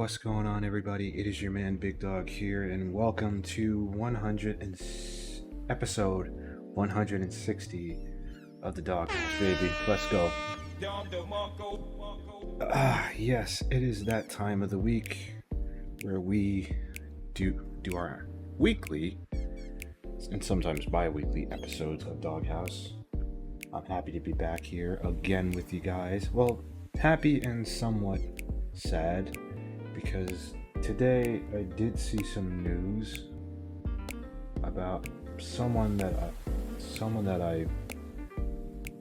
what's going on, everybody? It is your man Big Dog here, and welcome to episode 160 of the Doghouse, baby. Let's go. Yes, it is that time of the week where we do our weekly and sometimes bi-weekly episodes of Doghouse. I'm happy to be back here again with you guys. Well, happy and somewhat sad because today I did see some news about someone that I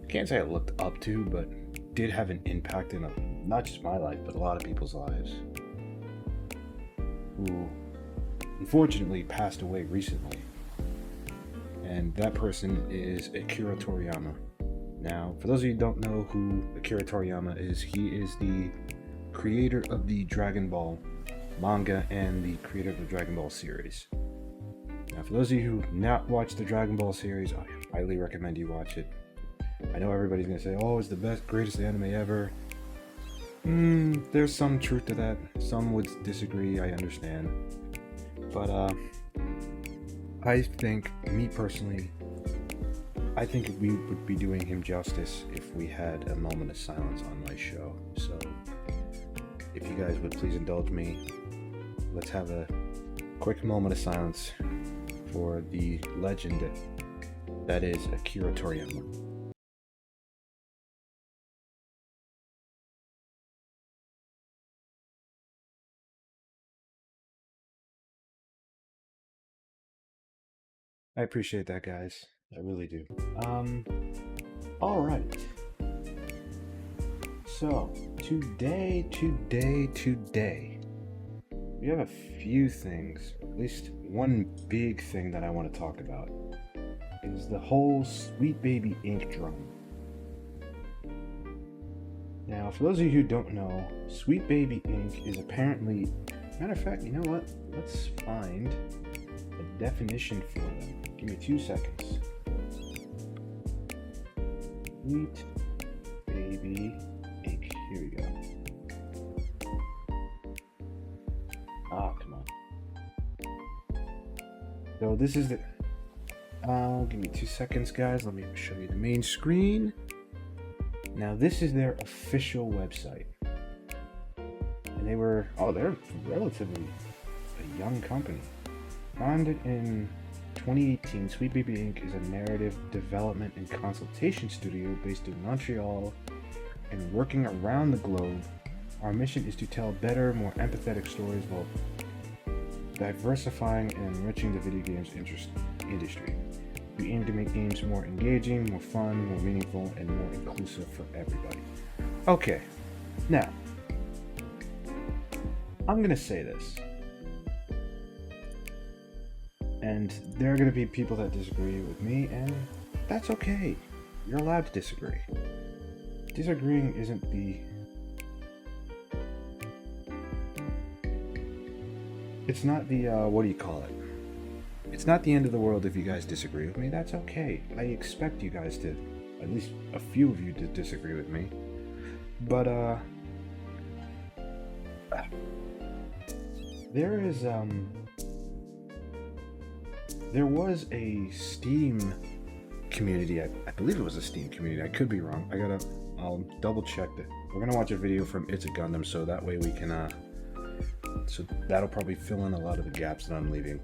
can't say I looked up to, but did have an impact in not just my life, but a lot of people's lives, who unfortunately passed away recently. And that person is Akira Toriyama. Now, for those of you who don't know who Akira Toriyama is, he is the creator of the Dragon Ball manga and the creator of the Dragon Ball series. Now, for those of you who not watched the Dragon Ball series, I highly recommend you watch it. I know everybody's going to say, oh, it's the best, greatest anime ever. There's some truth to that. Some would disagree, I understand. But, I think, me personally, I think we would be doing him justice if we had a moment of silence on my show. So, if you guys would please indulge me, let's have a quick moment of silence for the legend that is Akira Toriyama. I appreciate that, guys. I really do. Alright. So, today, we have a few things, at least one big thing that I want to talk about, is the whole Sweet Baby Ink drum. Now, for those of you who don't know, Sweet Baby Ink is apparently, matter of fact, you know what? Let's find a definition for them. Give me 2 seconds. Sweet Baby Ink. Here we go. Come on. So this is the... give me 2 seconds, guys. Let me show you the main screen. Now, this is their official website. And they're relatively a young company. Founded in 2018, Sweet Baby Inc. is a narrative development and consultation studio based in Montreal and working around the globe. Our mission is to tell better, more empathetic stories while diversifying and enriching the video games industry. We aim to make games more engaging, more fun, more meaningful, and more inclusive for everybody. Okay, now, I'm gonna say this. And there are going to be people that disagree with me, and that's okay. You're allowed to disagree. Disagreeing isn't the... It's not the, what do you call it? It's not the end of the world if you guys disagree with me. That's okay. I expect you guys to, at least a few of you, to disagree with me. But, there was a Steam community. I believe it was a Steam community. I could be wrong. I'll double check that. We're gonna watch a video from It's a Gundam, so that way we can, so that'll probably fill in a lot of the gaps that I'm leaving.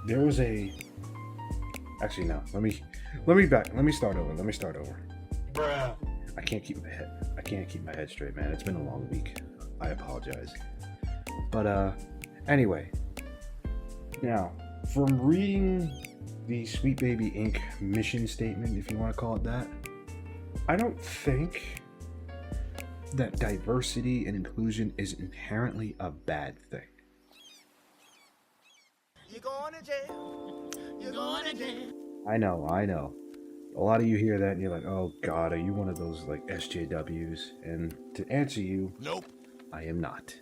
There was actually, no, let me start over. Bruh. I can't keep my head straight, man. It's been a long week. I apologize. But, anyway. Now, from reading the Sweet Baby Inc. mission statement, if you want to call it that, I don't think that diversity and inclusion is inherently a bad thing. You're going to jail. You're going to jail. I know. A lot of you hear that and you're like, oh God, are you one of those like SJWs? And to answer you, nope, I am not.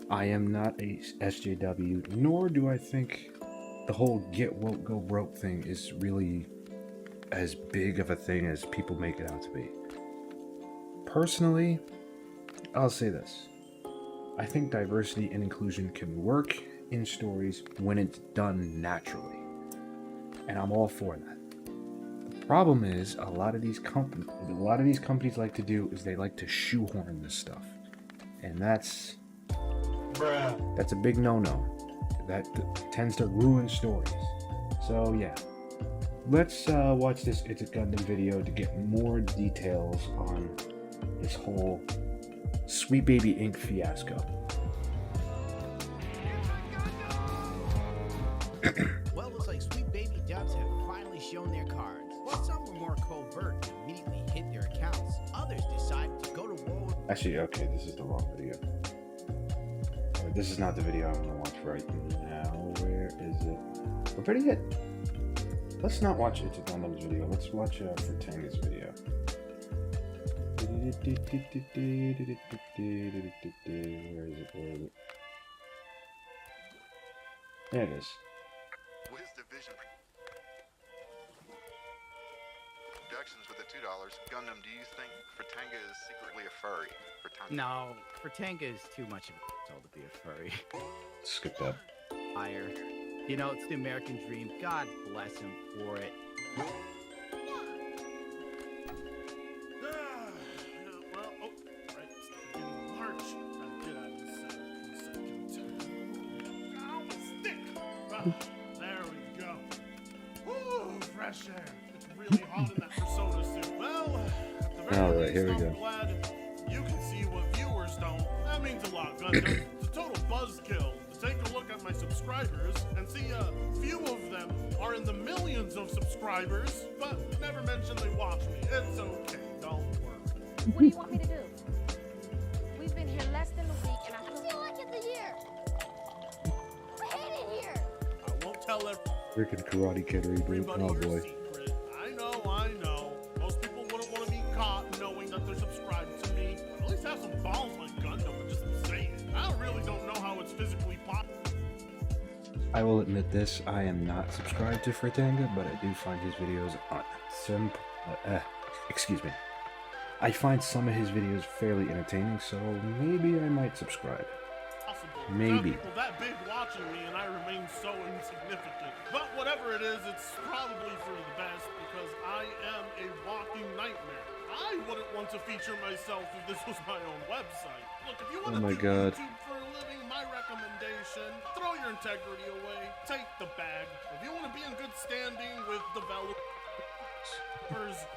I am not a SJW, nor do I think the whole get woke, go broke thing is really as big of a thing as people make it out to be. Personally, I'll say this. I think diversity and inclusion can work in stories when it's done naturally. And I'm all for that. The problem is a lot of these companies like to do is they like to shoehorn this stuff. And that's a big no-no. That tends to ruin stories. So yeah. Let's watch this It's a Gundam video to get more details on this whole Sweet Baby Inc. fiasco. Well, it looks like Sweet Baby Dubs have finally shown their cards. While some were more covert and immediately hid their accounts, others decided to go to war with... Actually, okay, this is the wrong video. This is not the video I'm gonna watch right now. Where is it? But better yet, let's not watch It's a Gundam's video. Let's watch Frutanga's video. Where is it? There it is. Wiz Division Productions with the $2. Gundam, do you think Frutanga is secretly a furry? No, Frutanga is too much of a soul to be a furry. Skip that. Fire. You know, it's the American dream. God bless him for it. There we go. Ooh, fresh air. It's really hot in that Persona suit. Well, at the very least, here we go. I'm glad you can see what viewers don't. That means a lot, Gundam. It's a total buzzkill to take a look at my subscribers and see a few of them are in the millions of subscribers, but never mention they watch me. It's okay, don't worry. What do you want me to do? We've been here less than a week and I feel like it's a year. I hate it here. I won't tell Freaking Karate Kid reboot. everybody Oh your boy. secret. I know. Most people wouldn't want to be caught knowing that they're subscribed to me. At least have some balls like Gundam and just say it. I really don't know how it's physically possible. I will admit this, I am not subscribed to Fritanga, but I do find his videos on excuse me. I find some of his videos fairly entertaining, so maybe I might subscribe. Maybe. People that big watching me and I remain so insignificant. But whatever it is, it's probably for the best because I am a walking nightmare. I wouldn't want to feature myself if this was my own website. Look, if you want to do YouTube for a living, my recommendation, throw your integrity away, take the bag. If you want to be in good standing with developers,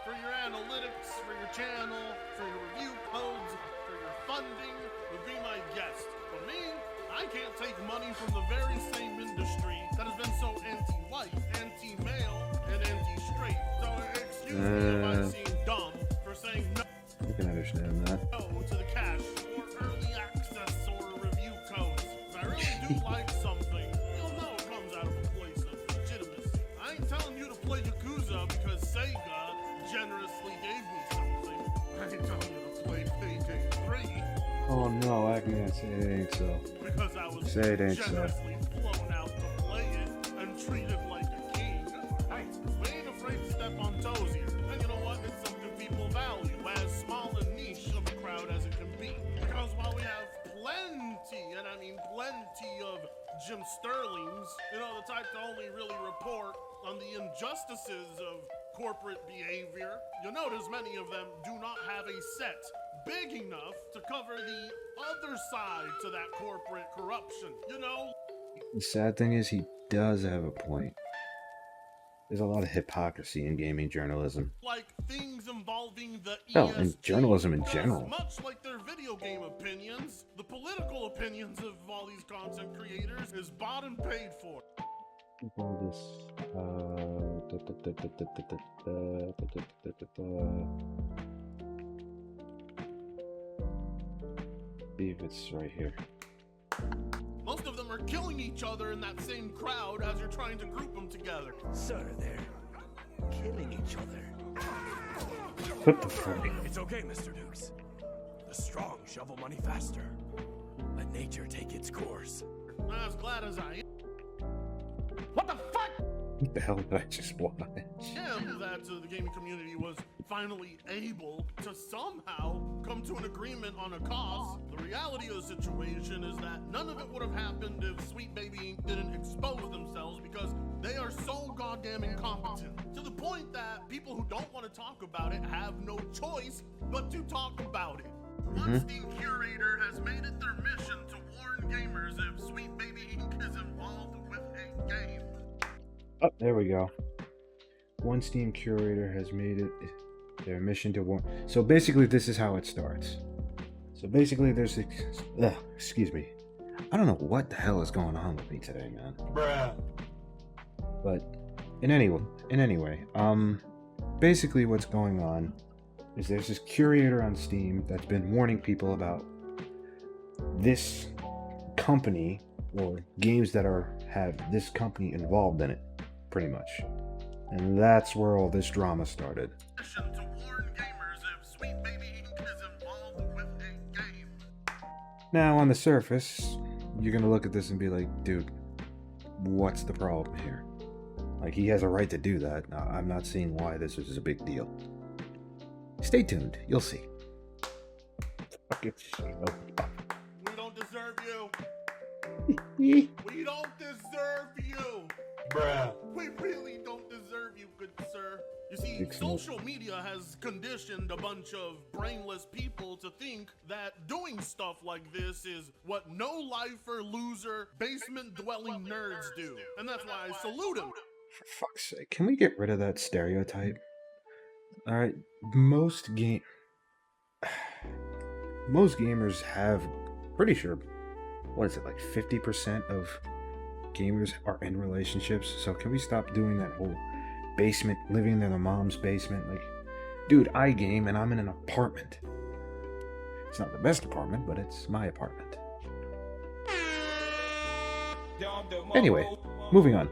for your analytics, for your channel, for your review codes, for your funding, would be my guest. For me, I can't take money from the very same industry that has been so anti-white, anti-male, and anti-straight. So excuse me if I seem dumb for saying no. I can understand that. To the cash, or early access, or review codes. If I really do like something, you'll know it comes out of a place of legitimacy. I ain't telling you to play Yakuza because Sega generously gave me something. I ain't telling you to play Payday 3. Oh no, Eggman, say it ain't so. Because I was Say it ain't so. generously flown out to play it and treated like a king. Hey, we ain't afraid to step on toes here. And you know what? It's something people value, as small and niche of a crowd as it can be. Because while we have plenty, and I mean plenty of Jim Sterlings, you know, the type to only really report on the injustices of corporate behavior, you'll notice many of them do not have a set big enough to cover the other side to that corporate corruption, you know? The sad thing is he does have a point. There's a lot of hypocrisy in gaming journalism. Like things involving the Oh, and journalism in general. Much like their video game opinions, the political opinions of all these content creators is bought and paid for. All this, see if it's right here. Most of them are killing each other in that same crowd as you're trying to group them together. Sir, they're killing each other. What the fuck? It's okay, Mr. Dukes. The strong shovel money faster. Let nature take its course. Not as glad as I am. What the fuck? What the hell did I just watch? Him that the gaming community was finally able to somehow come to an agreement on a cost. The reality of the situation is that none of it would have happened if Sweet Baby Inc. didn't expose themselves because they are so goddamn incompetent. To the point that people who don't want to talk about it have no choice but to talk about it. One Steam curator has made it their mission to warn gamers if Sweet Baby Inc. is involved with a game. Oh, there we go. One Steam curator has made it their mission to warn. So basically, this is how it starts. So basically, there's excuse me. I don't know what the hell is going on with me today, man. Bruh. But in any way, basically what's going on is there's this curator on Steam that's been warning people about this company or games that have this company involved in it, pretty much. And that's where all this drama started. To warn gamers if Sweet Baby Inc. is involved with a game. Now, on the surface, you're gonna look at this and be like, dude, what's the problem here? Like, he has a right to do that. I'm not seeing why this is a big deal. Stay tuned, you'll see. We don't deserve you. We don't deserve you. Bruh. We really don't deserve you, good sir. You see, Big smoke. social media has conditioned a bunch of brainless people to think that doing stuff like this is what no-lifer, loser, basement-dwelling nerds do. And that's why I salute them. For fuck's sake, can we get rid of that stereotype? Alright, most gamers have, pretty sure, what is it, like 50% of gamers are in relationships? So can we stop doing that whole basement, living in their mom's basement? Like, dude, I game and I'm in an apartment. It's not the best apartment, but it's my apartment. Anyway, moving on.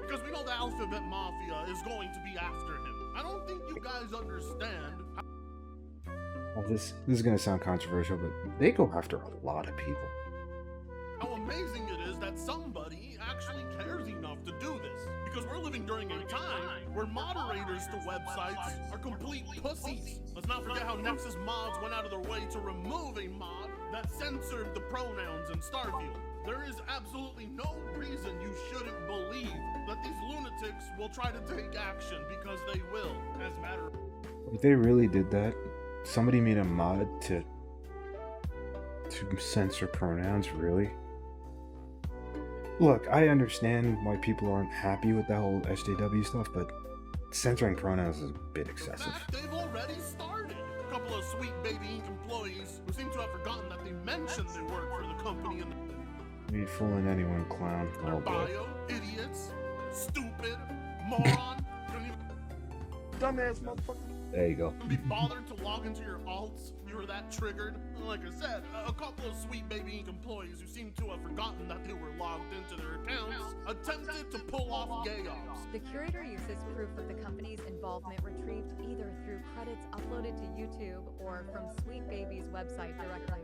Because we know the Alphabet Mafia is going to be after him. I don't think you guys understand Well, this is going to sound controversial, but they go after a lot of people. how amazing it is that somebody actually cares enough to do this. Because we're living during a time where moderators to websites are complete pussies. Let's not forget how Nexus mods went out of their way to remove a mod that censored the pronouns in Starfield. There is absolutely no reason you shouldn't believe that these lunatics will try to take action, because they will, as a matter of... If they really did that, somebody made a mod to censor pronouns, really? Look, I understand why people aren't happy with the whole SJW stuff, but censoring pronouns is a bit In excessive. fact, they've already started. A couple of Sweet Baby Inc. employees who seem to have forgotten that they mentioned they work for the company in You ain't fooling anyone, clown. their Oh boy. bio. Idiots. Stupid. Moron. Couldn't even Dumbass motherfucker. There you go. be bothered to log into your alts. You were that triggered. Like I said, a couple of Sweet Baby Inc. employees who seem to have forgotten that they were logged into their accounts attempted to pull off gay ops. The curator uses proof of the company's involvement retrieved either through credits uploaded to YouTube or from Sweet Baby's website directly.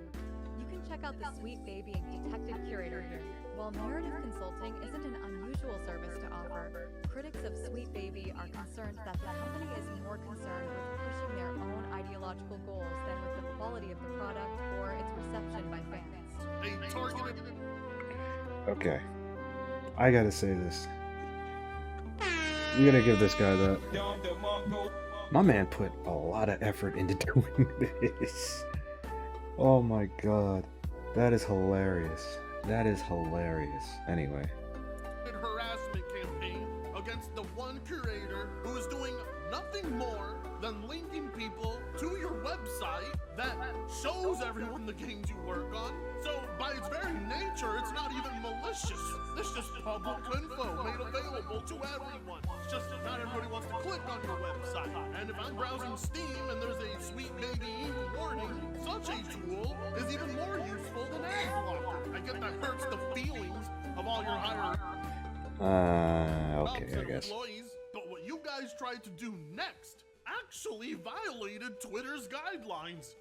You can check out the Sweet Baby and Detective Curator here. While narrative consulting isn't an unusual service to offer, critics of Sweet Baby are concerned that the company is more concerned with pushing their own ideological goals than with the quality of the product or its reception by fans. A targeted... Okay. I gotta say this. You gotta give this guy that. My man put a lot of effort into doing this. Oh my god. That is hilarious. That is hilarious. Anyway. harassment campaign against the one curator who is doing nothing more than linking people to your website that shows everyone the games you work on. So by its very nature, it's not even malicious. It's just public info made available to everyone. It's just that not everybody wants to click on your website. And if I'm browsing Steam and there's a Sweet Baby Inc. warning, such a tool is even more useful than ad blocker. I get that hurts the feelings of all your higher Okay, I guess. employees, but what you guys tried to do next actually violated Twitter's guidelines.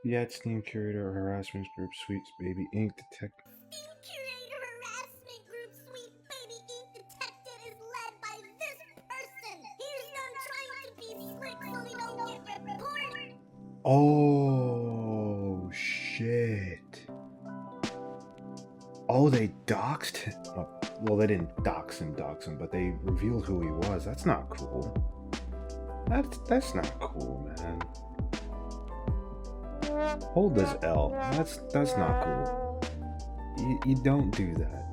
Yet Steam curator harassment group Sweet Baby Inc. detect. Curator harassment group Sweet Baby Oh, shit. Oh, they doxed him. Oh, well, they didn't dox him, but they revealed who he was. That's not cool. That's not cool, man. Hold this L. That's not cool. You don't do that.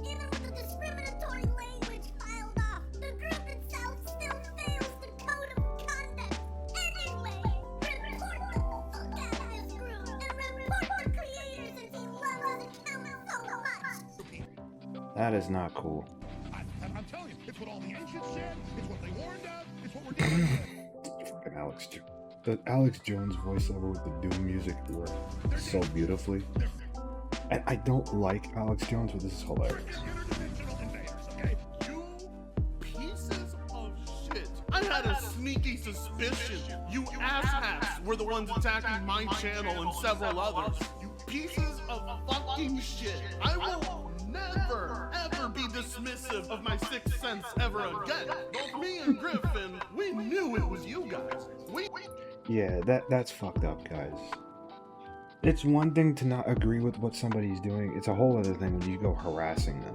Even with the discriminatory language filed off, the group itself still fails the code of conduct. Anyway, report the fuck out of this group and report the creators if you love this account so much. That is not cool. I'm telling you, it's what all the ancients said, it's what they warned of, it's what we're dealing with. Fucking Alex Jones. The Alex Jones voiceover with the Doom music worked so beautifully. And I don't like Alex Jones, but this is hilarious. Interdimensional invaders, okay? You pieces of shit. I had a sneaky suspicion you asshats were the ones attacking my channel and several others. You pieces of fucking shit. I will never, ever be dismissive of my sixth sense ever again. Both me and Griffin, we knew it was you guys. Yeah, that's fucked up, guys. It's one thing to not agree with what somebody's doing. It's a whole other thing when you go harassing them.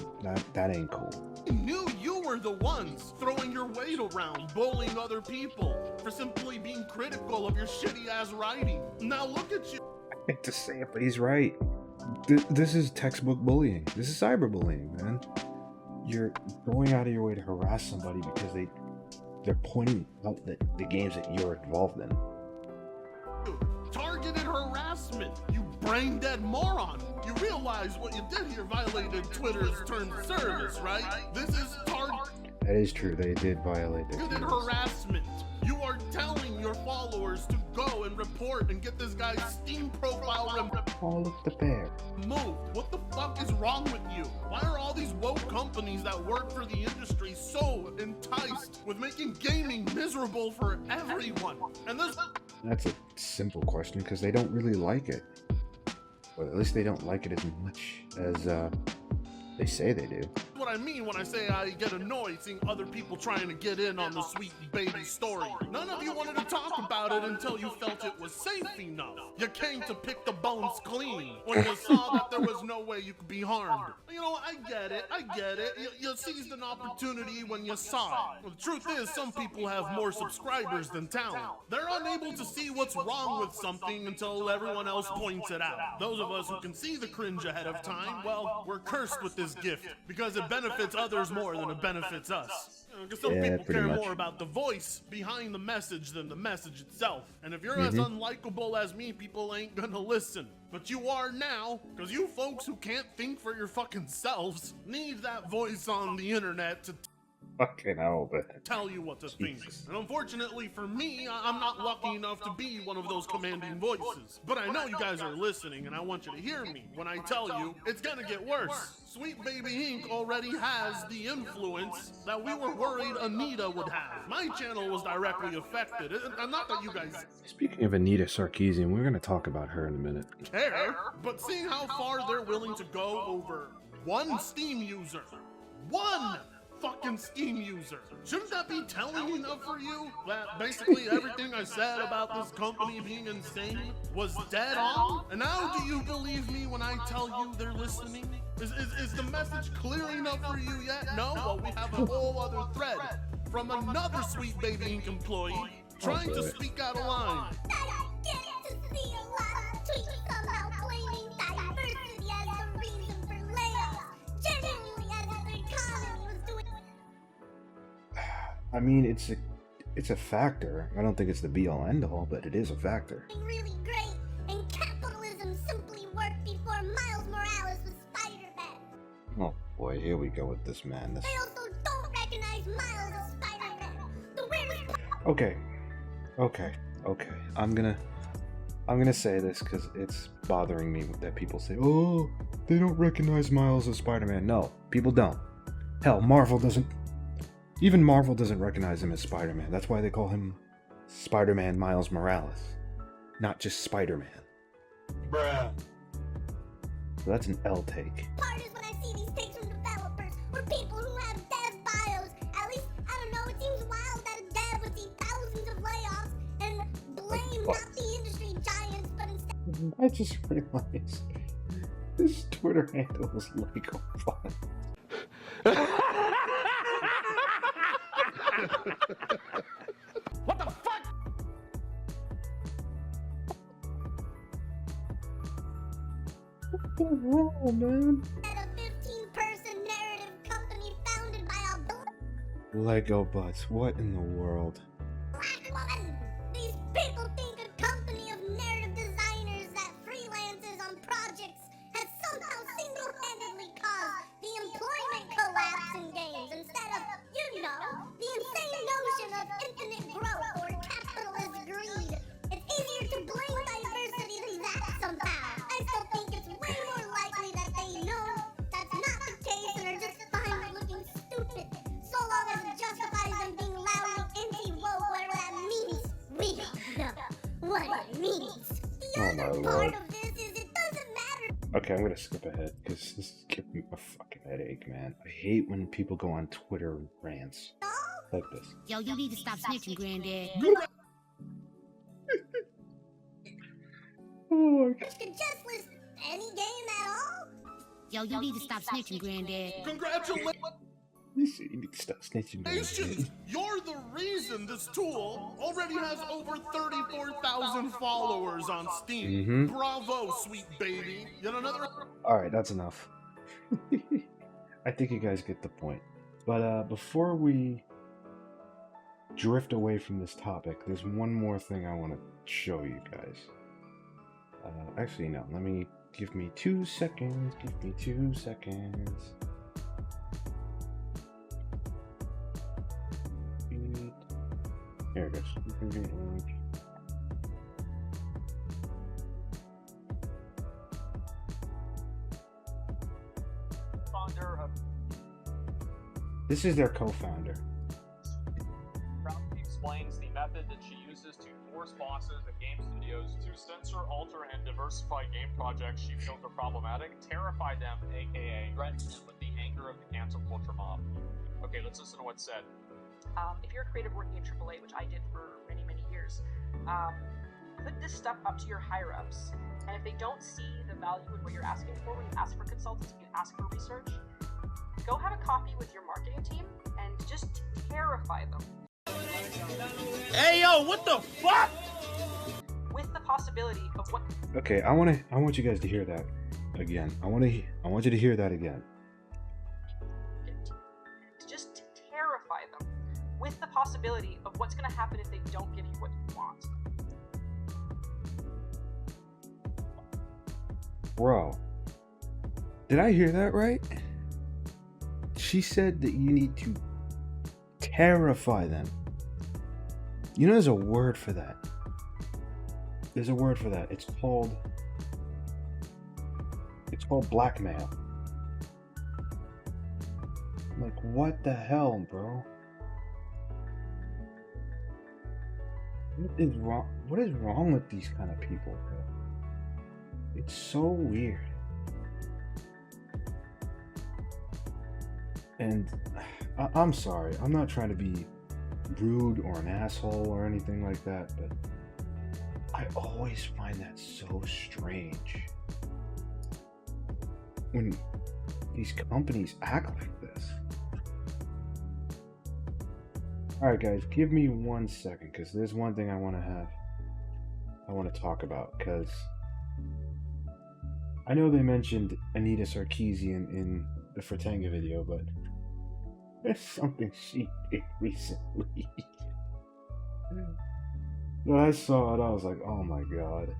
That ain't cool. I knew you were the ones throwing your weight around, bullying other people for simply being critical of your shitty ass writing. Now look at you. I hate to say it, but he's right. This is textbook bullying. This is cyberbullying, man. You're going out of your way to harass somebody because they're pointing out the games that you're involved in. Targeted harassment, you brain dead moron. You realize what you did here violated Twitter's terms of service, right? This is That is true. They did violate their targeted terms. harassment. You are telling your followers to go and report and get this guy's Steam profile All of the bear. removed. What the fuck is wrong with you? Why are all these woke companies that work for the industry so enticed with making gaming miserable for everyone? And this That's a simple question because they don't really like it. Or at least they don't like it as much as they say they do. what I mean when I say I get annoyed seeing other people trying to get in on the sweet baby story. None of you wanted to talk about it until you felt it was safe enough. You came to pick the bones clean when you saw that there was no way you could be harmed. You know, I get it. You seized an opportunity when you saw it. Well, the truth is, some people have more subscribers than talent. They're unable to see what's wrong with something until everyone else points it out. Those of us who can see the cringe ahead of time, well, we're cursed with this gift because it benefits others more than it benefits us. Because some people pretty care much. more about the voice behind the message than the message itself. And if you're as unlikable as me, people ain't gonna listen. But you are now, because you folks who can't think for your fucking selves need that voice on the internet to Fucking hell, man. tell you what to think. And unfortunately for me, I'm not lucky enough to be one of those commanding voices. But I know you guys are listening, and I want you to hear me when I tell you it's gonna get worse. Sweet Baby Inc. already has the influence that we were worried Anita would have. My channel was directly affected, and not that you guys Speaking of Anita Sarkeesian, we're going to talk about her in a minute. care, but seeing how far they're willing to go over one Steam user, one fucking Steam user. Shouldn't that be telling enough for you? That basically everything I said about this company being insane was dead on? And now do you believe me when I tell you they're listening? Is the message clear enough for you yet? No? Well, we have a whole other thread from another Sweet Baby Inc. employee trying to speak out of line. I get to see a lot of tweets somehow blaming diversity as the reason for layoffs. Genuinely, as if the economy was doing. I mean, it's a factor. I don't think it's the be-all end-all, but it is a factor. Really great, and capitalism simply worked before Miles Morales was Spider-Man. Oh boy, here we go with this madness. They also don't recognize Miles as Spider-Man. The weirdest Okay. I'm gonna say this because it's bothering me that people say, "Oh, they don't recognize Miles as Spider-Man." No, people don't. Hell, Marvel doesn't. Even Marvel doesn't recognize him as Spider-Man. That's why they call him Spider-Man Miles Morales, not just Spider-Man. Bruh. So that's an L take. part is when I see these takes from developers or people who have dev bios. At least, I don't know, it seems wild that a dev would see thousands of layoffs and blame what? not the industry I just realized this Twitter handle is Lego Bot. What the fuck? What the hell, man? At a 15-person narrative company founded by a Lego Butts, what in the world? black woman. These people think a company of narrative designers that freelances on projects has somehow single-handedly caused the employment collapse in games instead of, you know, the insane notion of infinite growth or capitalist greed. It's easier to blame diversity than that somehow. I still think it's way more likely that they know that's not the case and are just fine with looking stupid, so long as it justifies them being loudly anti-woke, whatever that means. We don't know what it means. The Oh, other my part Lord. of this is it doesn't matter. Okay, I'm gonna skip ahead because this is giving me a fucking headache, man. I hate when people go on Twitter rants like this. Yo, you need to stop snitching, Granddad. Oh my You could just list any game at all. Yo, you need to stop snitching, Granddad. Congratulations! You need to stop snitching, man. You're the reason this tool already has over 34,000 followers on Steam. Bravo, sweet baby. Yet another. Alright, that's enough. I think you guys get the point. But before we drift away from this topic, there's one more thing I want to show you guys. Actually, no. Give me 2 seconds. Give me 2 seconds. Here it goes. This is their co-founder. Proudly explains the method that she uses to force bosses at game studios to censor, alter, and diversify game projects she feels are problematic, terrify them, aka threaten them with the anger of the cancel culture mob. Okay, let's listen to what's said. If you're a creative working in AAA, which I did for many, many years, put this stuff up to your higher-ups. And if they don't see the value in what you're asking for when you ask for consultants, when you ask for research, go have a coffee with your marketing team and just terrify them. Hey yo, what the fuck? With the possibility of what. Okay, I want you guys to hear that again. I want you to hear that again. Just terrify them with the possibility of what's going to happen if they don't give you what you want. Bro, did I hear that right? She said that you need to terrify them. You know, there's a word for that. There's a word for that. It's called blackmail. Like, what the hell, bro? What is wrong with these kind of people, bro? It's so weird. And I'm sorry, I'm not trying to be rude or an asshole or anything like that, but I always find that so strange when these companies act like this. Alright guys, give me 1 second, because there's one thing I want to talk about, because I know they mentioned Anita Sarkeesian in the Fratanga video, but there's something she did recently. When I saw it, I was like, oh my god.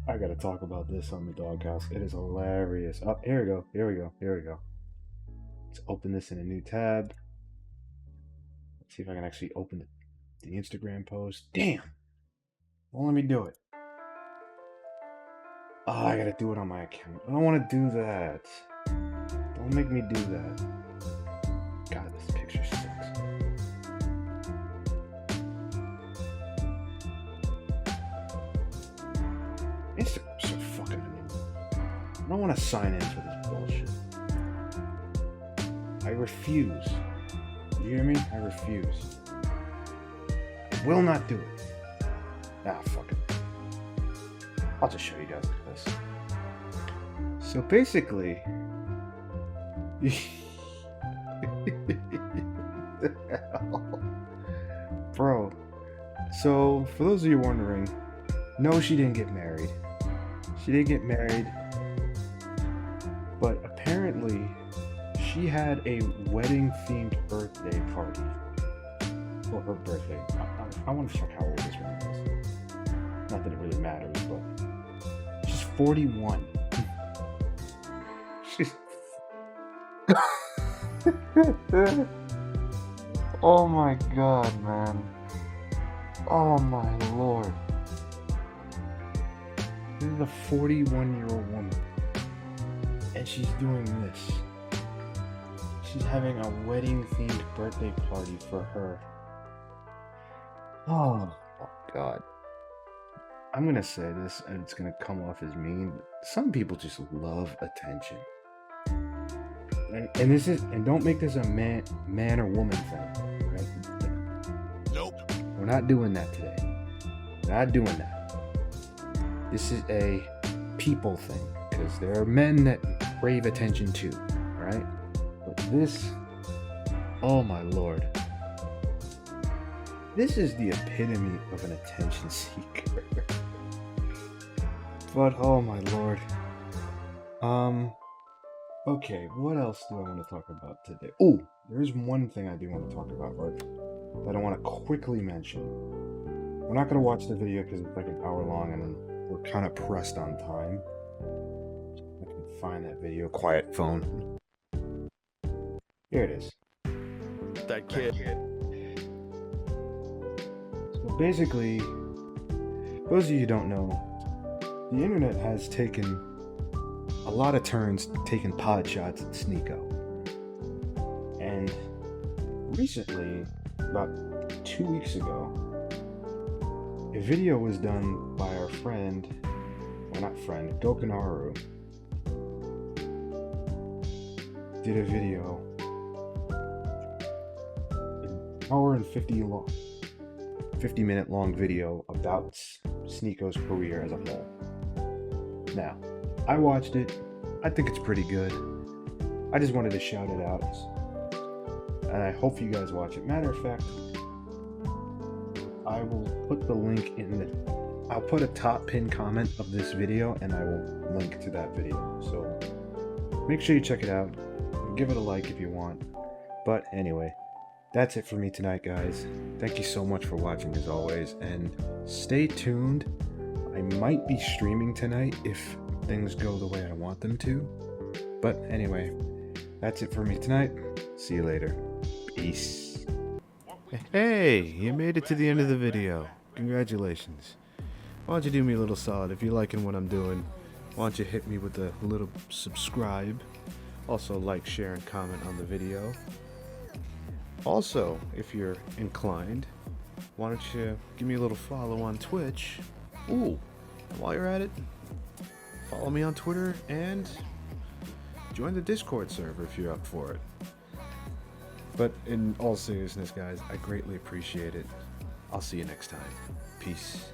I gotta talk about this on the Doghouse. It is hilarious. Oh, here we go. Let's open this in a new tab. Let's see if I can actually open the Instagram post. Damn! Well, let me do it. Oh, I gotta do it on my account. I don't want to do that. Don't make me do that. God, this picture sucks. Instagram's so fucking annoying. I don't want to sign in for this bullshit. I refuse. You hear me? I refuse. I will not do it. Ah, fuck it. I'll just show you guys this. So basically, the hell? Bro. So for those of you wondering, no, she didn't get married. She didn't get married, but apparently she had a wedding-themed birthday party for her birthday. I want to check how old this woman is. Not that it really matters, but she's 41. She's... Oh my god, man. Oh my lord. This is a 41-year-old woman. And she's doing this. She's having a wedding-themed birthday party for her. Oh god. I'm gonna say this, and it's gonna come off as mean. Some people just love attention. And this is, and don't make this a man or woman thing, right? Nope. We're not doing that today. We're not doing that. This is a people thing, because there are men that crave attention too, right? But this, oh my lord, this is the epitome of an attention seeker. But oh my lord. Okay, what else do I want to talk about today? Oh, there's one thing I do want to talk about, right? That I want to quickly mention. We're not going to watch the video because it's like an hour long and we're kind of pressed on time. I can find that video. Quiet phone. Here it is. That kid. So basically, those of you who don't know, the internet has taken a lot of turns taking pod shots at Sneeko. And recently, about 2 weeks ago, a video was done by our friend, well not friend, Dokanaru, did a video, an hour and 50 minute long video about Sneeko's career as a whole. Now, I watched it. I think it's pretty good. I just wanted to shout it out. And I hope you guys watch it. Matter of fact, I will put the link in the... I'll put a top pin comment of this video and I will link to that video. So make sure you check it out. Give it a like if you want. But anyway, that's it for me tonight, guys. Thank you so much for watching as always. And stay tuned. I might be streaming tonight if things go the way I want them to. But anyway, that's it for me tonight. See you later. Peace. Hey, you made it to the end of the video. Congratulations. Why don't you do me a little solid? If you're liking what I'm doing, why don't you hit me with a little subscribe. Also like, share, and comment on the video. Also, if you're inclined, why don't you give me a little follow on Twitch. Ooh, and while you're at it, follow me on Twitter and join the Discord server if you're up for it. But in all seriousness, guys, I greatly appreciate it. I'll see you next time. Peace.